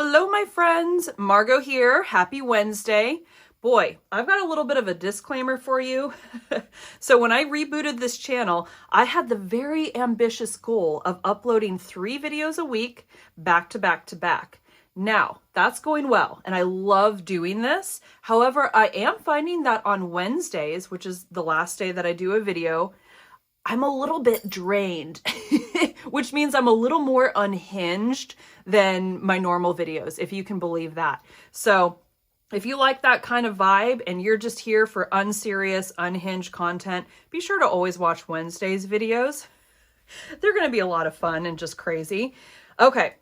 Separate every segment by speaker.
Speaker 1: Hello, my friends. Margot here. Happy Wednesday. Boy, I've got a little bit of a disclaimer for you. So when I rebooted this channel, I had the very ambitious goal of uploading 3 videos a week back to back to back. Now, that's going well, and I love doing this. However, I am finding that on Wednesdays, which is the last day that I do a video, I'm a little bit drained, which means I'm a little more unhinged than my normal videos, if you can believe that. So if you like that kind of vibe and you're just here for unserious, unhinged content, be sure to always watch Wednesday's videos. They're going to be a lot of fun and just crazy. Okay,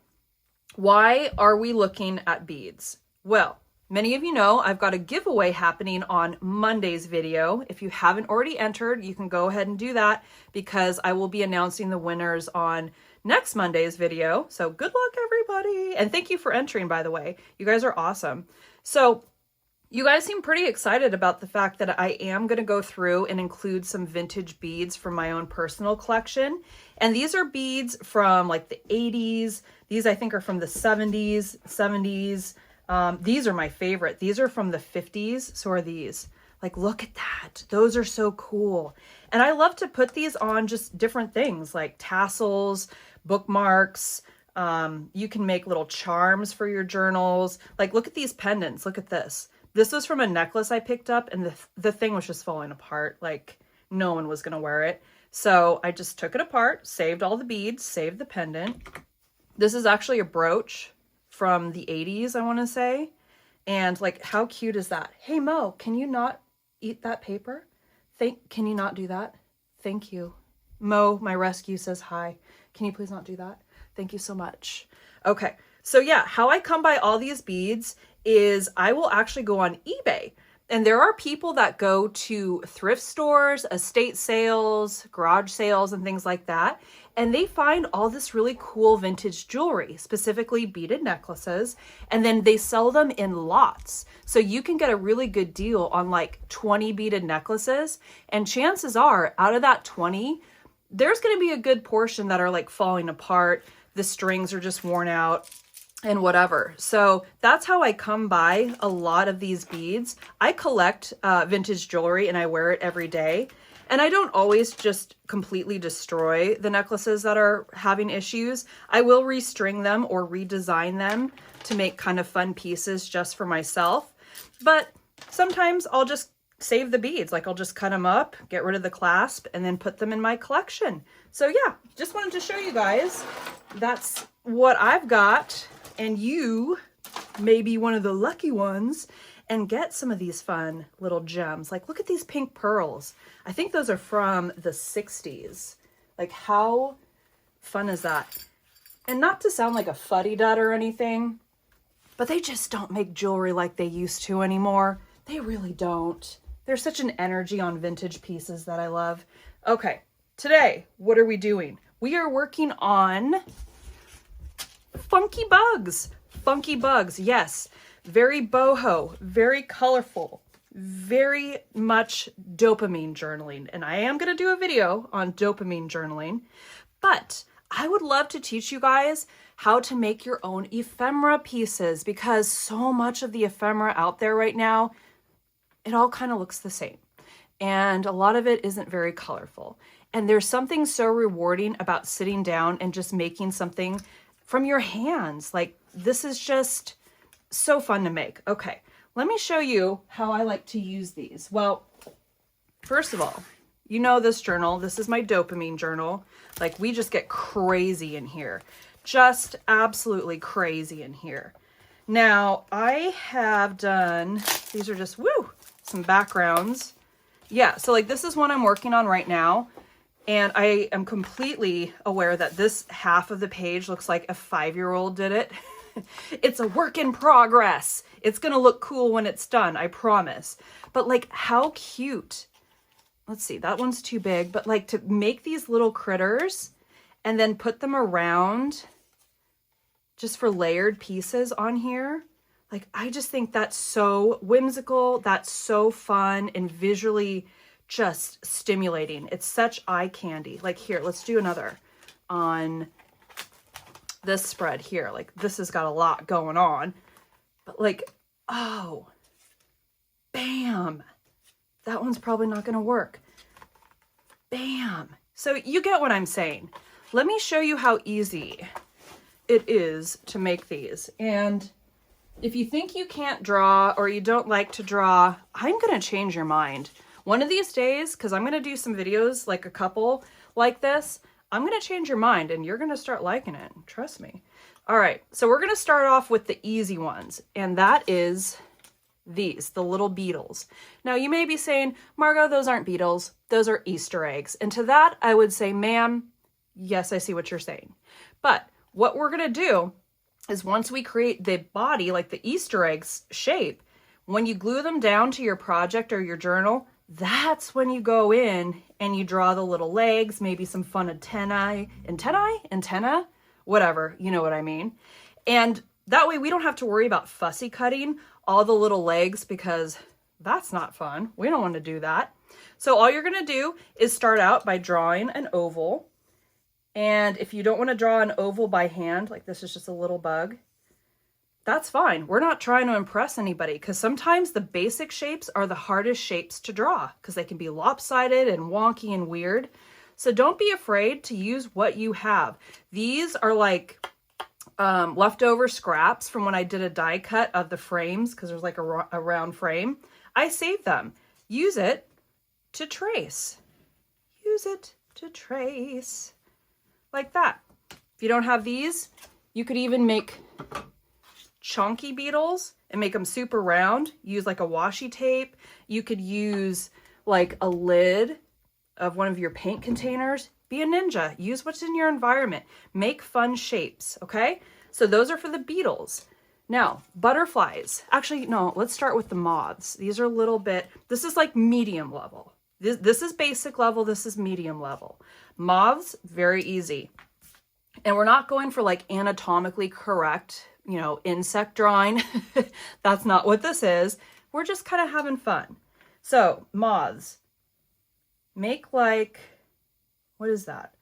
Speaker 1: why are we looking at beads? Well, many of you know I've got a giveaway happening on Monday's video. If you haven't already entered, you can go ahead and do that because I will be announcing the winners on next Monday's video. So good luck, everybody. And thank you for entering, by the way. You guys are awesome. So you guys seem pretty excited about the fact that I am going to go through and include some vintage beads from my own personal collection. And these are beads from like the 80s. These I think are from the 70s. These are my favorite. These are from the 50s. So are these. Like, look at that. Those are so cool. And I love to put these on just different things like tassels, bookmarks. You can make little charms for your journals. Like, look at these pendants. Look at this. This was from a necklace I picked up and the thing was just falling apart. Like, no one was going to wear it. So I just took it apart, saved all the beads, saved the pendant. This is actually a brooch from the 80s, I want to say. And like, how cute is that? Hey, Mo, can you not eat that paper? Can you not do that? Thank you. Mo, my rescue, says hi. Can you please not do that? Thank you so much. Okay, so yeah, how I come by all these beads is I will actually go on eBay. And there are people that go to thrift stores, estate sales, garage sales, and things like that. And they find all this really cool vintage jewelry, specifically beaded necklaces. And then they sell them in lots. So you can get a really good deal on like 20 beaded necklaces. And chances are, out of that 20, there's going to be a good portion that are like falling apart. The strings are just worn out and whatever. So that's how I come by a lot of these beads. I collect vintage jewelry and I wear it every day. And I don't always just completely destroy the necklaces that are having issues. I will restring them or redesign them to make kind of fun pieces just for myself. But sometimes I'll just save the beads. Like, I'll just cut them up, get rid of the clasp, and then put them in my collection. So yeah, just wanted to show you guys that's what I've got. And you may be one of the lucky ones and get some of these fun little gems. Like, look at these pink pearls. I think those are from the 60s. Like, how fun is that? And not to sound like a fuddy-dud or anything, but they just don't make jewelry like they used to anymore. They really don't. There's such an energy on vintage pieces that I love. Okay, today, what are we doing? We are working on funky bugs. Funky bugs, yes. Very boho, very colorful, very much dopamine journaling. And I am going to do a video on dopamine journaling. But I would love to teach you guys how to make your own ephemera pieces because so much of the ephemera out there right now, it all kind of looks the same. And a lot of it isn't very colorful. And there's something so rewarding about sitting down and just making something from your hands. Like, this is just so fun to make. Okay, let me show you how I like to use these. Well, first of all, you know this journal. This is my dopamine journal. Like, we just get crazy in here. Just absolutely crazy in here. Now, I have done, these are just, some backgrounds. Yeah, so like this is one I'm working on right now. And I am completely aware that this half of the page looks like a 5-year-old did it. It's a work in progress. It's going to look cool when it's done, I promise. But like, how cute. Let's see, that one's too big. But like, to make these little critters and then put them around just for layered pieces on here. Like, I just think that's so whimsical. That's so fun and visually just stimulating. It's such eye candy. Like, here, let's do another on this spread here. Like this has got a lot going on, but like, oh, bam. That one's probably not going to work. Bam. So you get what I'm saying. Let me show you how easy it is to make these. And if you think you can't draw or you don't like to draw, I'm going to change your mind. One of these days, because I'm going to do some videos, like a couple like this, I'm going to change your mind and you're going to start liking it. Trust me. All right. So we're going to start off with the easy ones. And that is these, the little beetles. Now you may be saying, Margot, those aren't beetles. Those are Easter eggs. And to that, I would say, ma'am, yes, I see what you're saying. But what we're going to do is once we create the body, like the Easter eggs shape, when you glue them down to your project or your journal, that's when you go in and you draw the little legs, maybe some fun antenna, whatever, you know what I mean. And that way we don't have to worry about fussy cutting all the little legs because that's not fun. We don't want to do that. So all you're going to do is start out by drawing an oval. And if you don't want to draw an oval by hand, like this is just a little bug, that's fine. We're not trying to impress anybody because sometimes the basic shapes are the hardest shapes to draw because they can be lopsided and wonky and weird. So don't be afraid to use what you have. These are like leftover scraps from when I did a die cut of the frames because there's like a round frame. I saved them. Use it to trace. Use it to trace. Like that. If you don't have these, you could even make chunky beetles and make them super round. Use like a washi tape. You could use like a lid of one of your paint containers. Be a ninja. Use what's in your environment. Make fun shapes, okay? So those are for the beetles. Now, butterflies. Actually, no, let's start with the moths. These are a little bit, this is like medium level. This is basic level, this is medium level. Moths, very easy. And we're not going for like anatomically correct, you know, insect drawing. That's not what this is. We're just kind of having fun. So, moths. Make like, what is that?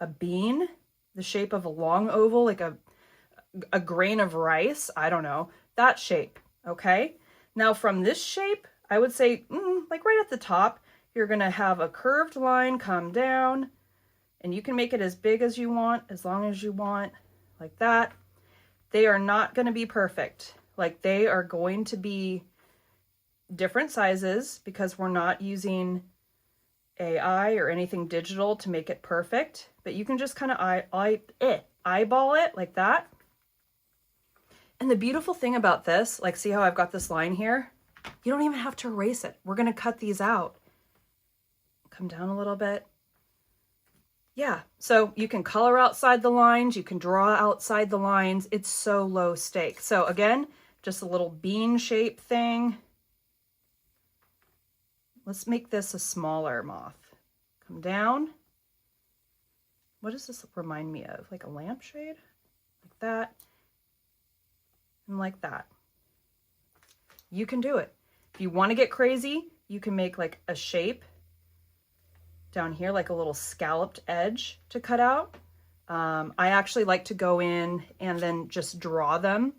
Speaker 1: A bean, the shape of a long oval, like a grain of rice. I don't know. That shape, okay? Now from this shape, I would say, like right at the top, you're going to have a curved line come down, and you can make it as big as you want, as long as you want, like that. They are not going to be perfect. Like they are going to be different sizes because we're not using AI or anything digital to make it perfect, but you can just kind of eyeball it like that. And the beautiful thing about this, like see how I've got this line here? You don't even have to erase it. We're going to cut these out. Come down a little bit. Yeah, so you can color outside the lines, you can draw outside the lines. It's so low stake. So again, just a little bean shape thing. Let's make this a smaller moth. Come down. What does this remind me of? Like a lampshade? Like that. And like that. You can do it. If you want to get crazy, you can make like a shape down here, like a little scalloped edge to cut out. I actually like to go in and then just draw them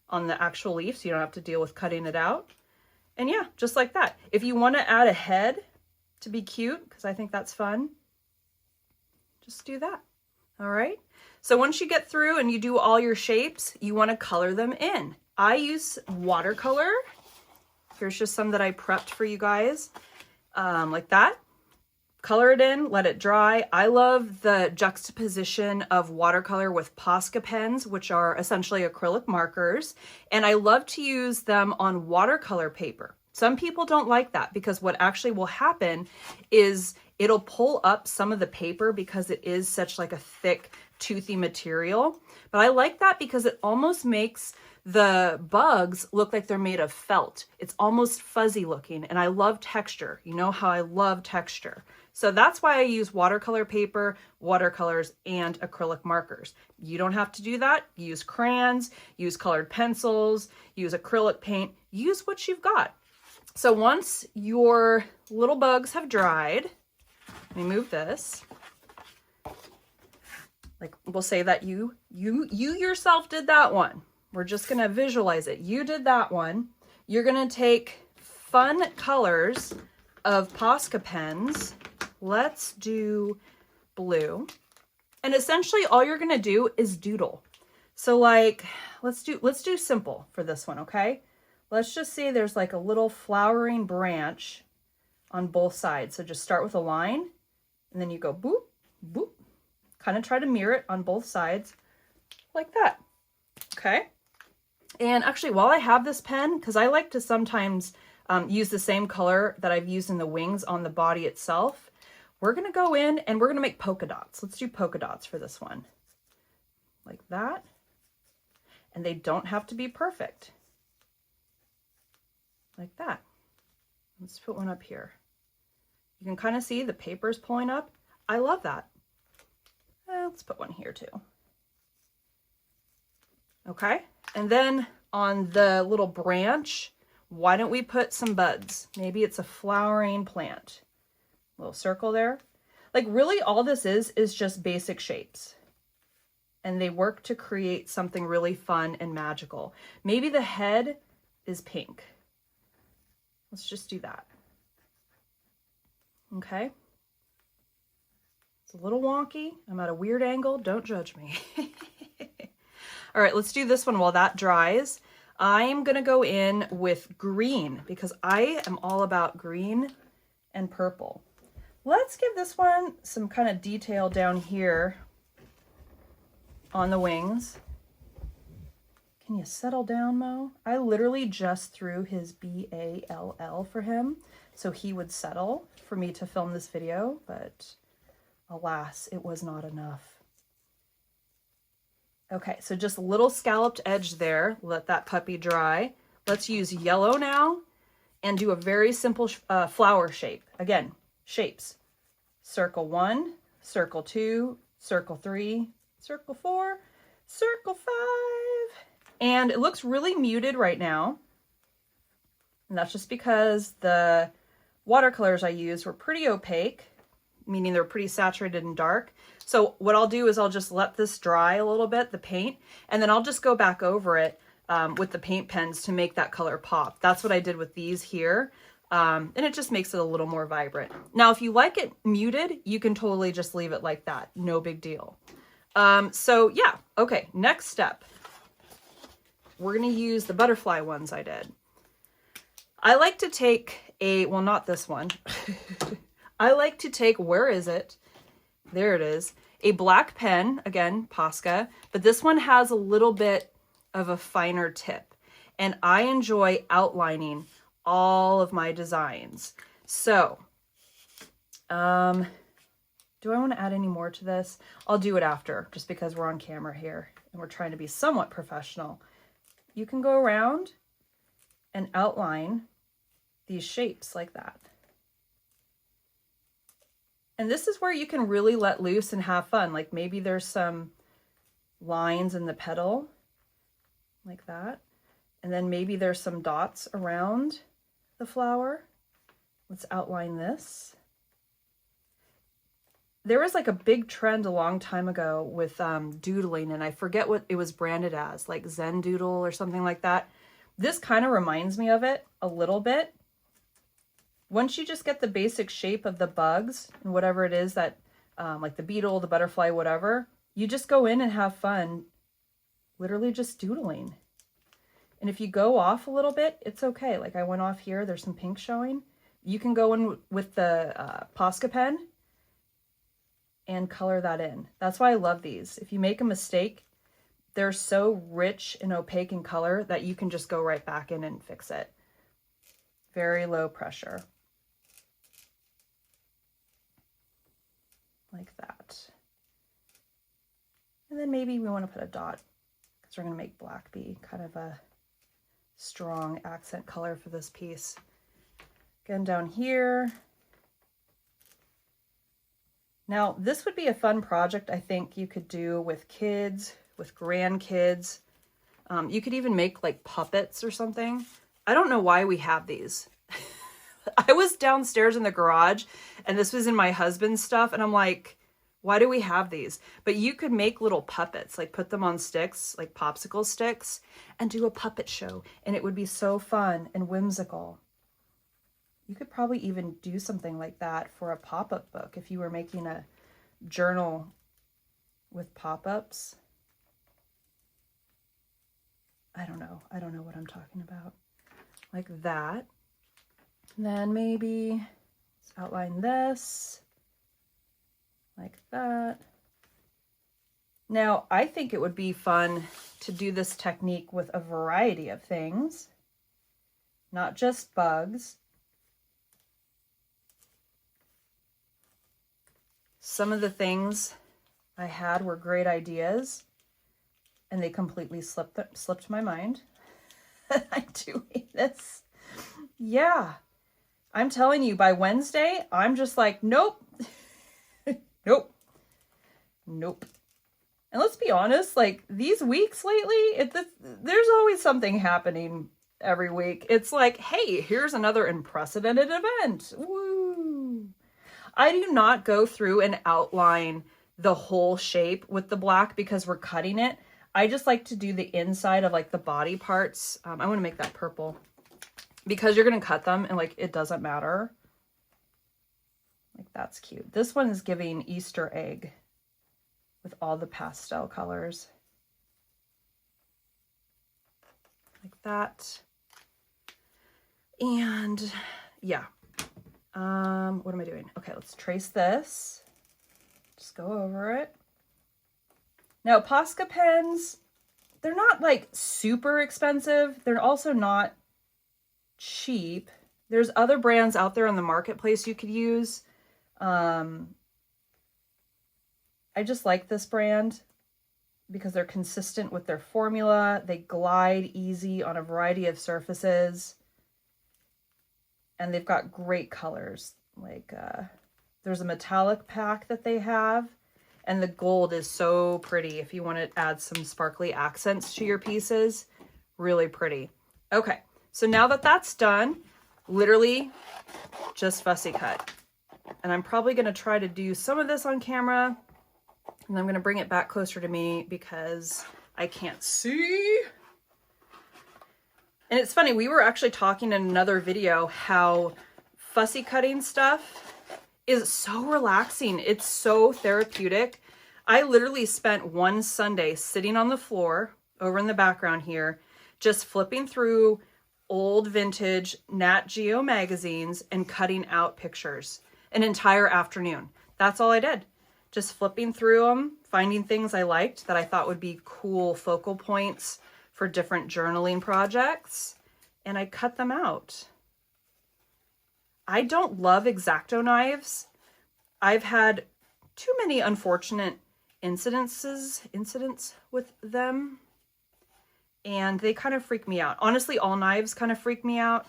Speaker 1: on the actual leaf so you don't have to deal with cutting it out. And yeah, just like that. If you want to add a head to be cute, because I think that's fun, just do that. All right. So once you get through and you do all your shapes, you want to color them in. I use watercolor. Here's just some that I prepped for you guys, like that. Color it in, let it dry. I love the juxtaposition of watercolor with Posca pens, which are essentially acrylic markers. And I love to use them on watercolor paper. Some people don't like that because what actually will happen is it'll pull up some of the paper because it is such like a thick, toothy material. But I like that because it almost makes the bugs look like they're made of felt. It's almost fuzzy looking, and I love texture. You know how I love texture. So that's why I use watercolor paper, watercolors, and acrylic markers. You don't have to do that. Use crayons, use colored pencils, use acrylic paint, use what you've got. So once your little bugs have dried, let me move this. Like we'll say that you yourself did that one. We're just gonna visualize it. You did that one. You're gonna take fun colors of Posca pens. Let's do blue. And essentially all you're gonna do is doodle. So like, let's do simple for this one, okay? Let's just say there's like a little flowering branch on both sides. So just start with a line and then you go boop, boop. Kind of try to mirror it on both sides like that, okay? And actually, while I have this pen, because I like to sometimes use the same color that I've used in the wings on the body itself, we're gonna go in and we're gonna make polka dots. Let's do polka dots for this one. Like that. And they don't have to be perfect. Like that. Let's put one up here. You can kind of see the paper's pulling up. I love that. Let's put one here too. Okay, and then on the little branch, why don't we put some buds? Maybe it's a flowering plant. Little circle there. Like really all this is just basic shapes. And they work to create something really fun and magical. Maybe the head is pink. Let's just do that. Okay. It's a little wonky. I'm at a weird angle. Don't judge me. All right, let's do this one while that dries. I'm going to go in with green because I am all about green and purple. Let's give this one some kind of detail down here on the wings. Can you settle down, Mo? I literally just threw his BALL for him so he would settle for me to film this video, but alas, it was not enough. Okay, so just a little scalloped edge there. Let that puppy dry. Let's use yellow now and do a very simple flower shape. Again, shapes. Circle 1, circle 2, circle 3, circle 4, circle 5. And it looks really muted right now. And that's just because the watercolors I used were pretty opaque, meaning they're pretty saturated and dark. So what I'll do is I'll just let this dry a little bit, the paint, and then I'll just go back over it with the paint pens to make that color pop. That's what I did with these here. And it just makes it a little more vibrant. Now, if you like it muted, you can totally just leave it like that. No big deal. So yeah, okay, next step. We're gonna use the butterfly ones I did. I like to take well, not this one. I like to take, where is it? There it is. A black pen, again, Posca, but this one has a little bit of a finer tip. And I enjoy outlining all of my designs. So, do I want to add any more to this? I'll do it after, just because we're on camera here and we're trying to be somewhat professional. You can go around and outline these shapes like that. And this is where you can really let loose and have fun. Like maybe there's some lines in the petal like that. And then maybe there's some dots around the flower. Let's outline this. There was like a big trend a long time ago with doodling, and I forget what it was branded as, like Zen Doodle or something like that. This kind of reminds me of it a little bit. Once you just get the basic shape of the bugs and whatever it is that, like the beetle, the butterfly, whatever, you just go in and have fun, literally just doodling. And if you go off a little bit, it's okay. Like I went off here, there's some pink showing. You can go in with the Posca pen and color that in. That's why I love these. If you make a mistake, they're so rich and opaque in color that you can just go right back in and fix it. Very low pressure. Like that. And then maybe we want to put a dot because we're going to make black be kind of a strong accent color for this piece. Again, down here. Now, this would be a fun project I think you could do with kids, with grandkids. You could even make like puppets or something. I don't know why we have these. I was downstairs in the garage and this was in my husband's stuff and I'm like, Why do we have these? But you could make little puppets, like put them on sticks, like popsicle sticks, and do a puppet show. And it would be so fun and whimsical. You could probably even do something like that for a pop-up book if you were making a journal with pop-ups. I don't know what I'm talking about. Like that. And then maybe let's outline this like that. Now, I think it would be fun to do this technique with a variety of things, not just bugs. Some of the things I had were great ideas, and they completely slipped my mind. I'm doing this. Yeah, I'm telling you, by Wednesday, I'm just like, nope. Nope. Nope. And let's be honest, like these weeks lately, there's always something happening every week. It's like, hey, here's another unprecedented event. Woo. I do not go through and outline the whole shape with the black because we're cutting it. I just like to do the inside of like the body parts. I want to make that purple because you're going to cut them and like it doesn't matter. Like that's cute. This one is giving Easter egg with all the pastel colors. Like that. And yeah. What am I doing? Okay, let's trace this. Just go over it. Now, Posca pens, they're not like super expensive. They're also not cheap. There's other brands out there on the marketplace you could use. I just like this brand because they're consistent with their formula. They glide easy on a variety of surfaces. And they've got great colors. Like there's a metallic pack that they have. And the gold is so pretty if you want to add some sparkly accents to your pieces. Really pretty. Okay, so now that that's done, literally just fussy cut. And I'm probably going to try to do some of this on camera. And I'm going to bring it back closer to me because I can't see. And it's funny, we were actually talking in another video how fussy cutting stuff is so relaxing. It's so therapeutic. I literally spent one Sunday sitting on the floor over in the background here, just flipping through old vintage Nat Geo magazines and cutting out pictures. An entire afternoon. That's all I did. Just flipping through them, finding things I liked that I thought would be cool focal points for different journaling projects, and I cut them out. I don't love X-Acto knives. I've had too many unfortunate incidents with them, and they kind of freak me out. Honestly, all knives kind of freak me out.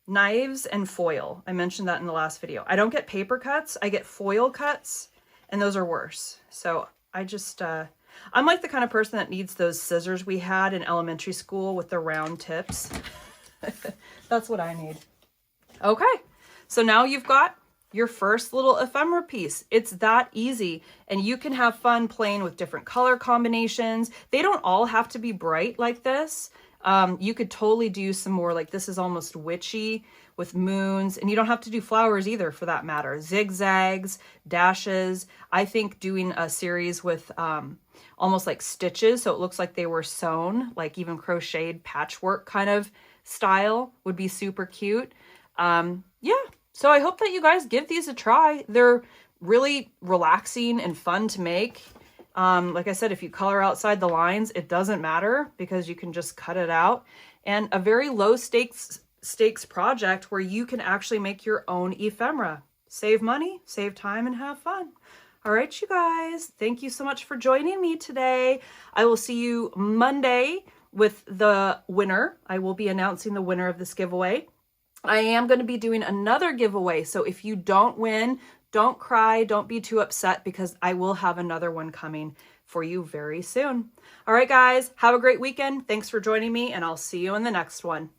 Speaker 1: Knives and foil. I mentioned that in the last video. I don't get paper cuts. I get foil cuts, and those are worse. So I just, I'm like the kind of person that needs those scissors we had in elementary school with the round tips. That's what I need. Okay, so now you've got your first little ephemera piece. It's that easy, and you can have fun playing with different color combinations. They don't all have to be bright like this. You could totally do some more, like this is almost witchy with moons, and you don't have to do flowers either for that matter. Zigzags, dashes. I think doing a series with almost like stitches, so it looks like they were sewn, like even crocheted patchwork kind of style would be super cute. Yeah, so I hope that you guys give these a try. They're really relaxing and fun to make. Like I said, if you color outside the lines, it doesn't matter because you can just cut it out. And a very low stakes project where you can actually make your own ephemera. Save money, save time, and have fun. All right, you guys, thank you so much for joining me today. I will see you Monday with the winner. I will be announcing the winner of this giveaway. I am going to be doing another giveaway. So if you don't win, don't cry, don't be too upset because I will have another one coming for you very soon. All right, guys, have a great weekend. Thanks for joining me, and I'll see you in the next one.